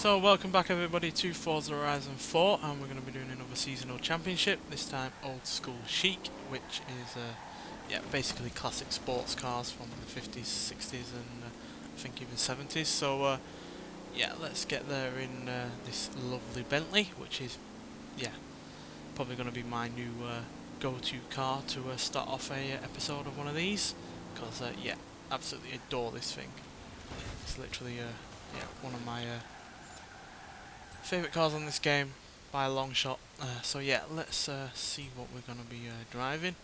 So welcome back everybody to Forza Horizon 4, and we're going to be doing another seasonal championship, this time old school Chic, which is basically classic sports cars from the 50s, 60s and I think even 70s. So let's get there in this lovely Bentley, which is probably going to be my new go-to car to start off a episode of one of these, because absolutely adore this thing. It's literally one of my favourite cars on this game by a long shot. Let's see what we're going to be driving.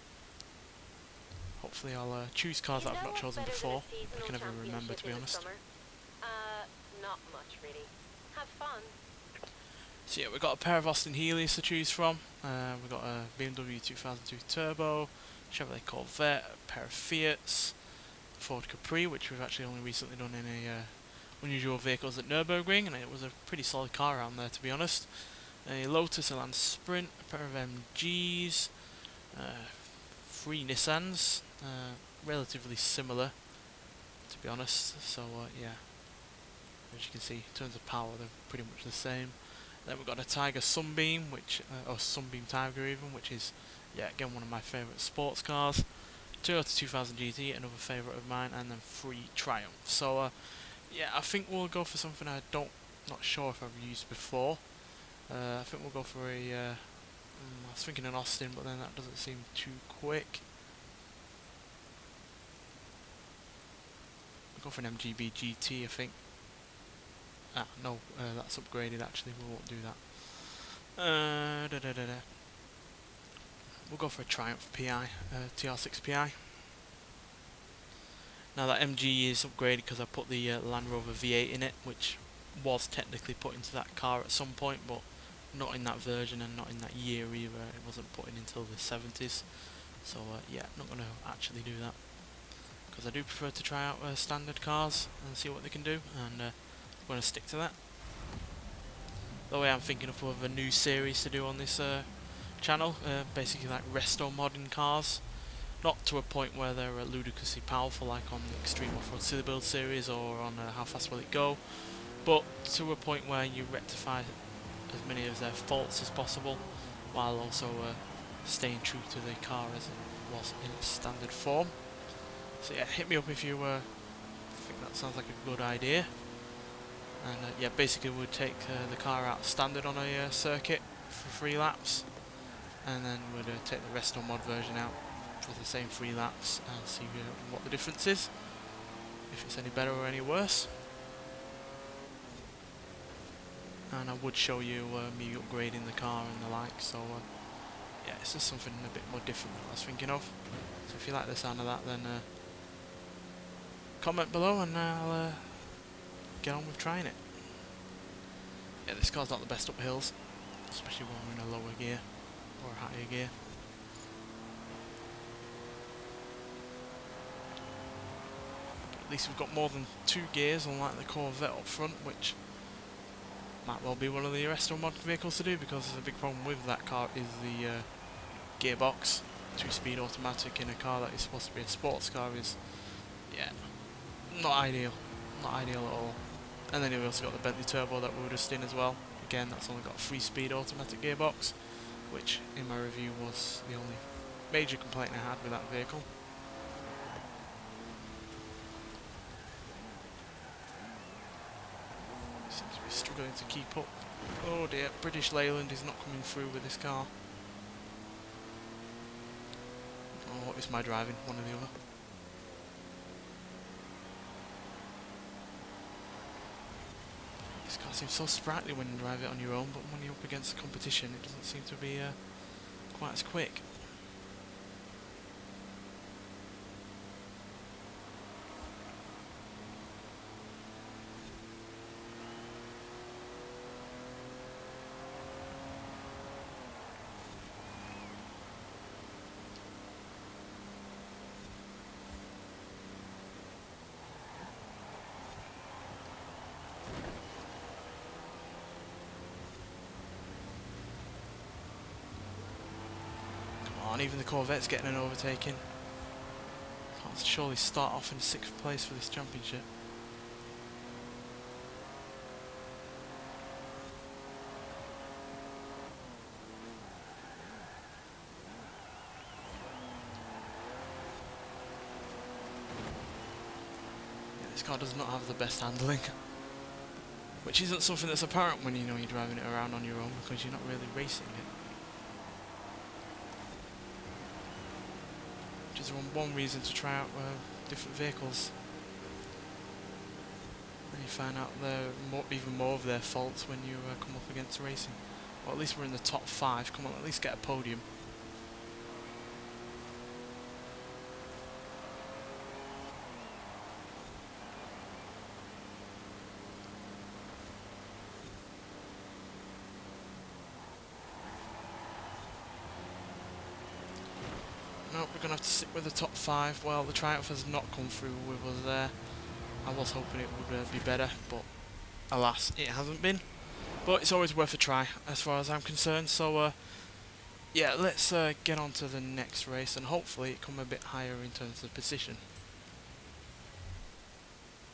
Hopefully I'll choose cars that I've not chosen before. I can never remember, to be honest. Not much really. Have fun. So yeah, we've got a pair of Austin Healey's to choose from. We've got a BMW 2002 Turbo, Chevrolet Corvette, a pair of Fiats, Ford Capri, which we've actually only recently done in a unusual vehicles at Nürburgring, and it was a pretty solid car around there, to be honest. A Lotus Elan Sprint, a pair of MGs, 3 Nissans, relatively similar, to be honest. So as you can see, in terms of power, they're pretty much the same. Then we've got a Tiger Sunbeam, or Sunbeam Tiger even, which is again one of my favourite sports cars. Toyota 2000 GT, another favourite of mine, and then 3 Triumph. So I think we'll go for something not sure if I've used before. I think we'll go for I was thinking an Austin, but then that doesn't seem too quick. We'll go for an MGB GT, I think. No, that's upgraded actually, we won't do that. We'll go for a Triumph PI, TR6 PI. Now that MG is upgraded because I put the Land Rover V8 in it, which was technically put into that car at some point, but not in that version and not in that year either. It wasn't put in until the 70s. So not going to actually do that, because I do prefer to try out standard cars and see what they can do, and I'm going to stick to that. The way I'm thinking of a new series to do on this channel, basically like resto modding cars. Not to a point where they're ludicrously powerful like on the Extreme Off-Road Silly Build series or on How Fast Will It Go, but to a point where you rectify as many of their faults as possible, while also staying true to the car as it was in its standard form. So hit me up if you think that sounds like a good idea. And basically we'd take the car out standard on a circuit for 3 laps, and then we'd take the resto mod version out for the same 3 laps and see what the difference is, if it's any better or any worse. And I would show you me upgrading the car and the like, so it's just something a bit more different than I was thinking of. So if you like the sound of that, then comment below and I'll get on with trying it. Yeah, this car's not the best up hills, especially when we're in a lower gear or a higher gear. At least we've got more than 2 gears, unlike the Corvette up front, which might well be one of the resto mod vehicles to do, because there's a big problem with that car is the gearbox. 2-speed automatic in a car that is supposed to be a sports car is not ideal. Not ideal at all. And then we've also got the Bentley Turbo that we were just in as well. Again, that's only got a 3-speed automatic gearbox, which in my review was the only major complaint I had with that vehicle. Seems to be struggling to keep up. Oh dear, British Leyland is not coming through with this car. Oh, it's my driving, one or the other. This car seems so sprightly when you drive it on your own, but when you're up against the competition it doesn't seem to be quite as quick. And even the Corvette's getting an overtaking. Can't surely start off in 6th place for this championship. This car does not have the best handling, which isn't something that's apparent when you know you're driving it around on your own because you're not really racing it. Which is one reason to try out different vehicles. And you find out even more of their faults when you come up against racing. Well, at least we're in the top 5. Come on, at least get a podium. Nope, we're going to have to sit with the top 5. Well, the Triumph has not come through with us there. I was hoping it would be better, but alas, it hasn't been. But it's always worth a try, as far as I'm concerned. So, yeah, let's get on to the next race, and hopefully it come a bit higher in terms of position.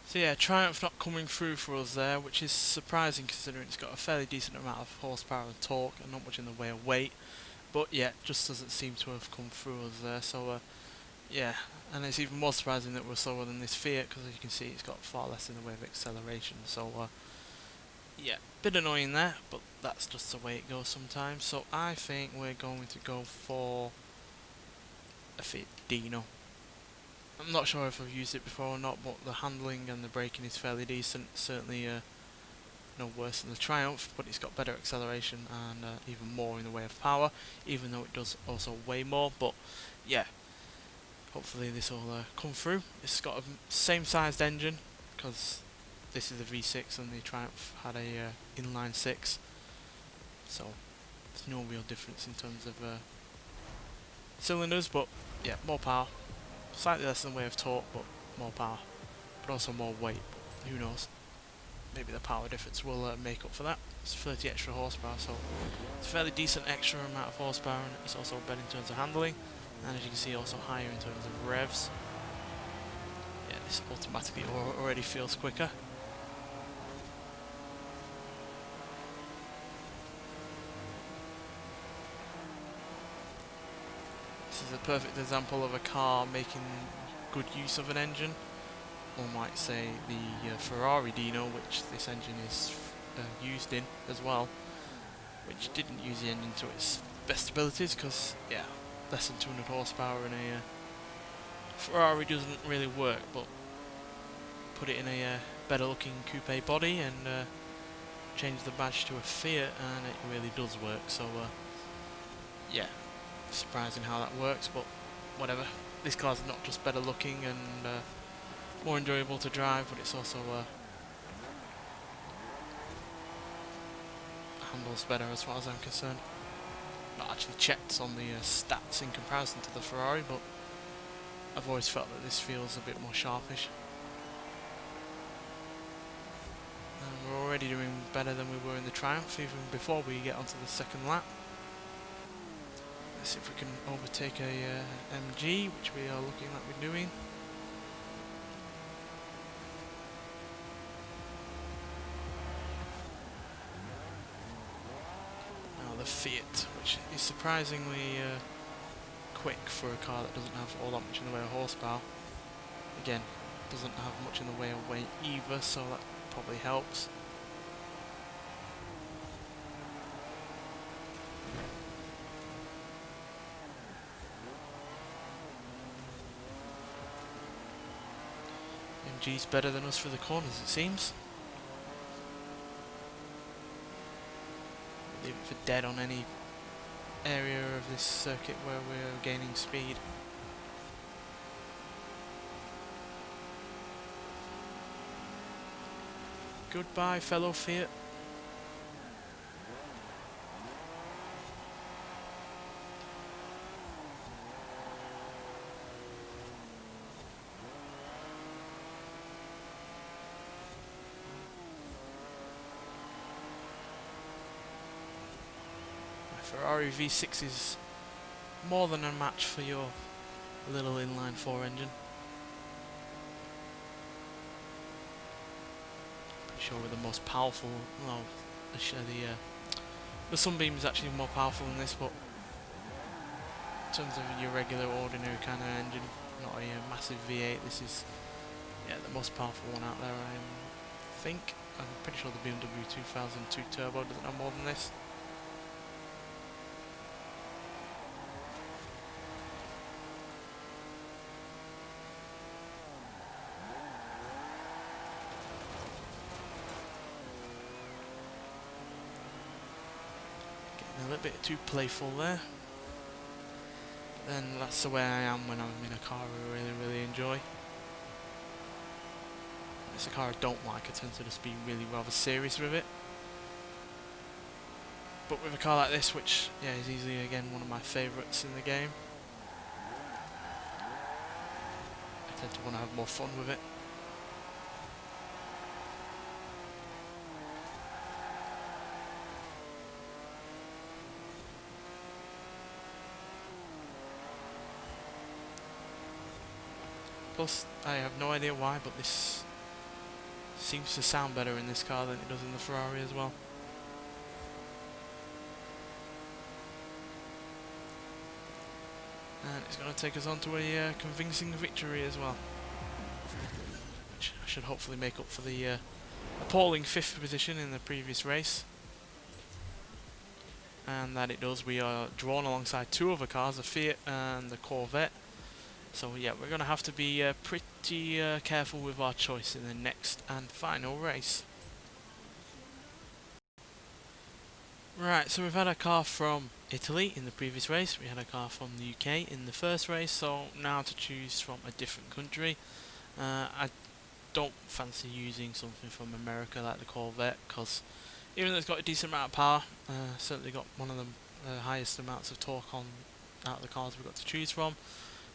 So yeah, Triumph not coming through for us there, which is surprising considering it's got a fairly decent amount of horsepower and torque, and not much in the way of weight. But yeah, just doesn't seem to have come through us there. So, yeah, and it's even more surprising that we're slower than this Fiat, because as you can see it's got far less in the way of acceleration. So yeah, bit annoying there, but that's just the way it goes sometimes. So I think we're going to go for a Fiat Dino. I'm not sure if I've used it before or not, but the handling and the braking is fairly decent. Certainly no worse than the Triumph, but it's got better acceleration and even more in the way of power, even though it does also weigh more. But yeah, hopefully this will come through. It's got a same sized engine, because this is a V6 and the Triumph had a inline 6, so there's no real difference in terms of cylinders. But yeah, more power, slightly less in the way of torque, but more power, but also more weight. But who knows? Maybe the power difference will make up for that. It's 30 extra horsepower, so it's a fairly decent extra amount of horsepower, and it's also better in terms of handling, and as you can see, also higher in terms of revs. Yeah, this automatically already feels quicker. This is a perfect example of a car making good use of an engine. One might say the Ferrari Dino, which this engine is used in as well, which didn't use the engine to its best abilities, because yeah, less than 200 horsepower in a Ferrari doesn't really work, but put it in a better looking coupe body and change the badge to a Fiat and it really does work. So yeah, surprising how that works, but whatever. This car's not just better looking and more enjoyable to drive, but it's also handles better as far as I'm concerned. Not actually checked on the stats in comparison to the Ferrari, but I've always felt that this feels a bit more sharpish. And we're already doing better than we were in the Triumph, even before we get onto the second lap. Let's see if we can overtake a MG, which we are looking like we're doing. Now the Fiat, which is surprisingly quick for a car that doesn't have all that much in the way of horsepower. Again, doesn't have much in the way of weight either, so that probably helps. MG's better than us for the corners, it seems. Leave it for dead on any area of this circuit where we're gaining speed. Goodbye, fellow Fiat. Ferrari V6 is more than a match for your little inline 4 engine. Pretty sure we're the most powerful. Well, the Sunbeam is actually more powerful than this, but in terms of your regular, ordinary kind of engine, not a massive V8, this is Yeah, the most powerful one out there, I think. I'm pretty sure the BMW 2002 Turbo doesn't have more than this. Getting a little bit too playful there. Then that's the way I am when I'm in a car I really enjoy. If it's a car I don't like, I tend to just be really rather serious with it. But with a car like this, which yeah is easily again one of my favourites in the game, I tend to want to have more fun with it. Plus, I have no idea why, but this seems to sound better in this car than it does in the Ferrari as well. And it's going to take us on to a convincing victory as well, which I should hopefully make up for the appalling 5th position in the previous race. And that it does. We are drawn alongside two other cars, the Fiat and the Corvette. So yeah, we're going to have to be pretty careful with our choice in the next and final race. Right, so we've had a car from Italy in the previous race, we had a car from the UK in the first race, so now to choose from a different country. I don't fancy using something from America like the Corvette, because even though it's got a decent amount of power, certainly got one of the highest amounts of torque on out of the cars we've got to choose from,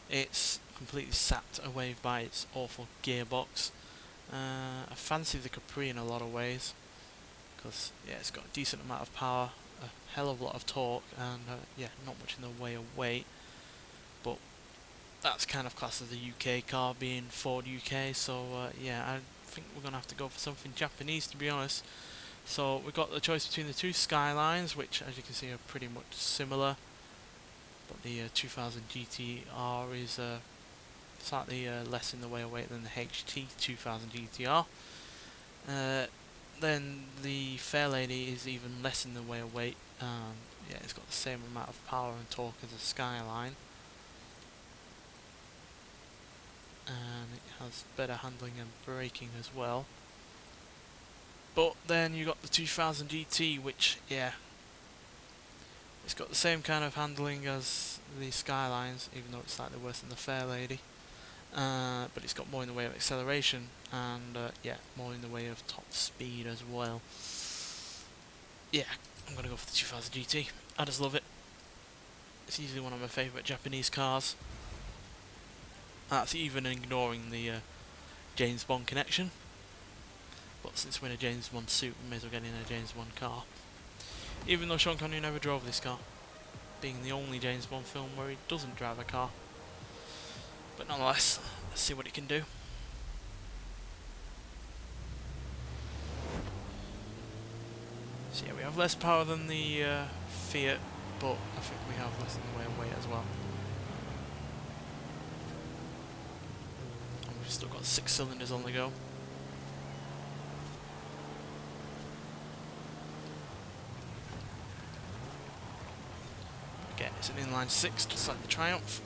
it's completely sapped away by its awful gearbox. I fancy the Capri in a lot of ways, because yeah, it's got a decent amount of power, a hell of a lot of torque, and yeah, not much in the way of weight. But that's kind of classed as a UK car, being Ford UK. So yeah, I think we're gonna have to go for something Japanese, to be honest. So we've got the choice between the two Skylines, which as you can see are pretty much similar, but the 2000 GTR is slightly less in the way of weight than the HT 2000 GTR. Then the Fairlady is even less in the way of weight. Yeah, it's got the same amount of power and torque as a Skyline, and it has better handling and braking as well. But then you got the 2000 GT, which yeah, it's got the same kind of handling as the Skylines, even though it's slightly worse than the Fairlady. But it's got more in the way of acceleration and yeah, more in the way of top speed as well. Yeah, I'm gonna go for the 2000 GT. I just love it. It's easily one of my favourite Japanese cars. That's even ignoring the James Bond connection. But since we're in a James Bond suit, we may as well get in a James Bond car. Even though Sean Connery never drove this car, being the only James Bond film where he doesn't drive a car. But nonetheless, let's see what it can do. So yeah, we have less power than the Fiat, but I think we have less in the way of weight as well. And we've still got 6 cylinders on the go. Again, it's an inline 6, just like the Triumph.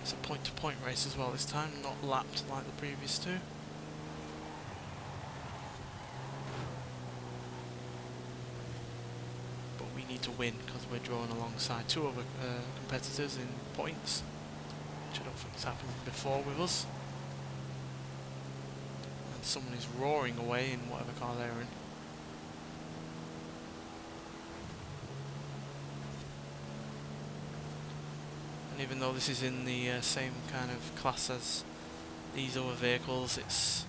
It's a point-to-point race as well this time, not lapped like the previous two. But we need to win because we're drawing alongside two other competitors in points, which I don't think has happened before with us. And someone is roaring away in whatever car they're in. And even though this is in the same kind of class as these other vehicles, it's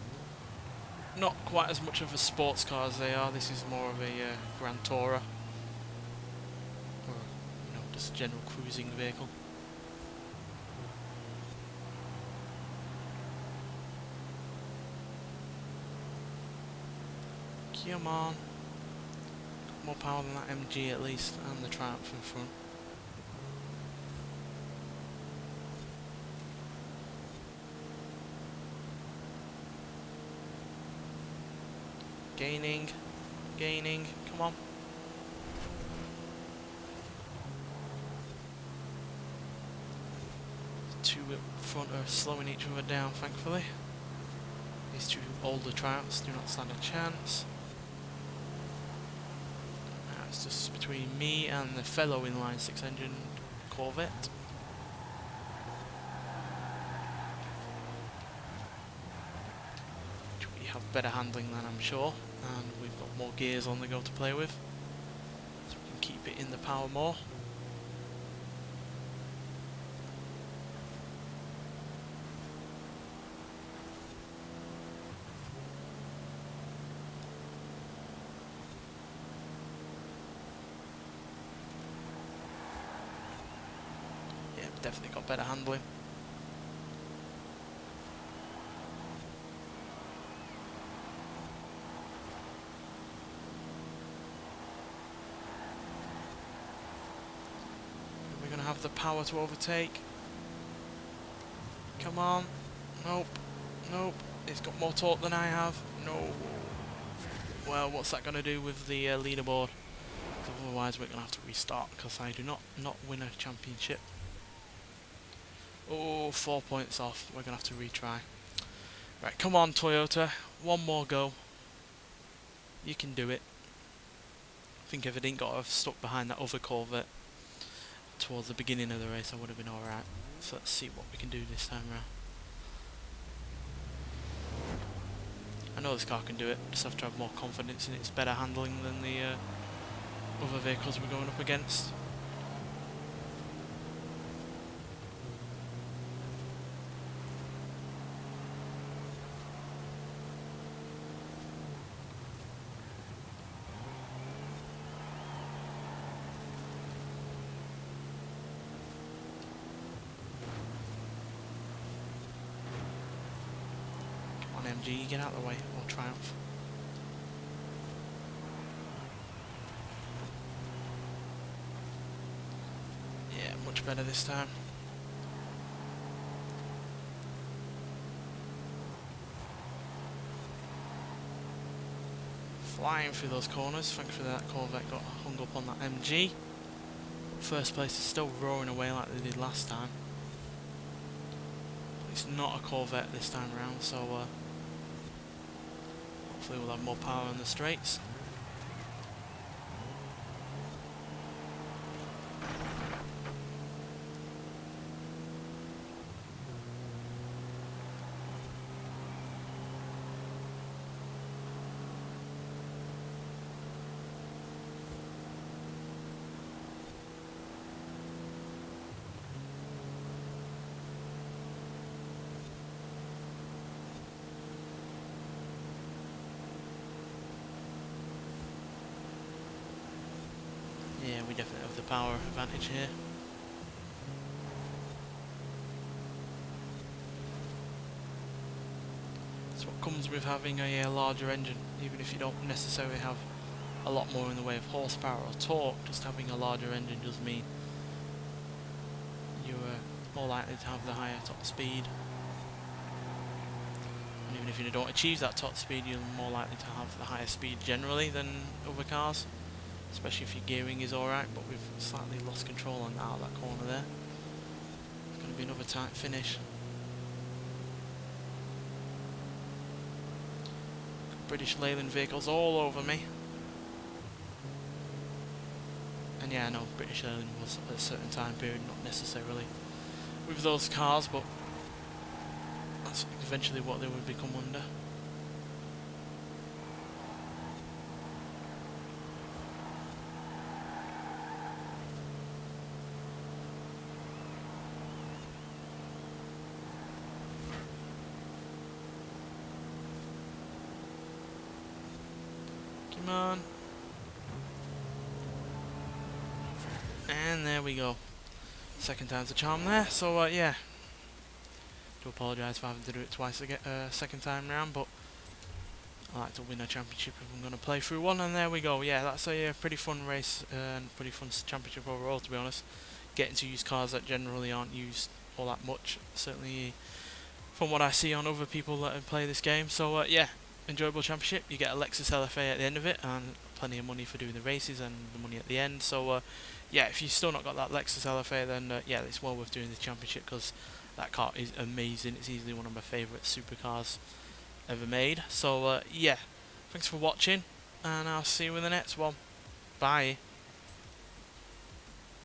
not quite as much of a sports car as they are. This is more of a Grand Tourer, or you know, just a general cruising vehicle. Come on, more power than that MG at least, and the Triumph in front. Gaining, gaining, come on. Two up front are slowing each other down, thankfully. These two older Triumphs do not stand a chance. Now it's just between me and the fellow inline 6-engine Corvette. We have better handling than I'm sure, and we've got more gears on the go to play with, so we can keep it in the power more. Yeah, definitely got better handling. We're going to have the power to overtake. Come on. Nope. Nope. It's got more torque than I have. No. Well, what's that going to do with the leaderboard? 'Cause otherwise we're going to have to restart, because I do not win a championship. Oh, 4 points off. We're going to have to retry. Right, come on Toyota. One more go. You can do it. I think if I didn't got stuck behind that other Corvette towards the beginning of the race, I would have been alright. So let's see what we can do this time around. I know this car can do it, just have to have more confidence in its better handling than the other vehicles we're going up against. MG, get out of the way, or Triumph. Yeah, much better this time. Flying through those corners, thankfully that Corvette got hung up on that MG. First place is still roaring away like they did last time. But it's not a Corvette this time around, so hopefully we'll have more power on the straights. Yeah, we definitely have the power advantage here. That's what comes with having a larger engine, even if you don't necessarily have a lot more in the way of horsepower or torque. Just having a larger engine does mean you're more likely to have the higher top speed. And even if you don't achieve that top speed, you're more likely to have the higher speed generally than other cars. Especially if your gearing is alright, but we've slightly lost control on out of that corner there. It's going to be another tight finish. British Leyland vehicles all over me. And yeah, I know British Leyland was at a certain time period, not necessarily with those cars, but that's eventually what they would become under. Come on. And there we go. Second time's the charm there. So yeah, do apologise for having to do it twice again, second time round, but I like to win a championship if I'm going to play through one. And there we go. Yeah, that's a pretty fun race and pretty fun championship overall, to be honest. Getting to use cars that generally aren't used all that much, certainly from what I see on other people that play this game. So yeah, enjoyable championship. You get a Lexus LFA at the end of it, and plenty of money for doing the races and the money at the end. So yeah, if you've still not got that Lexus LFA, then yeah, it's well worth doing the championship because that car is amazing. It's easily one of my favourite supercars ever made. So yeah, thanks for watching, and I'll see you in the next one. Bye.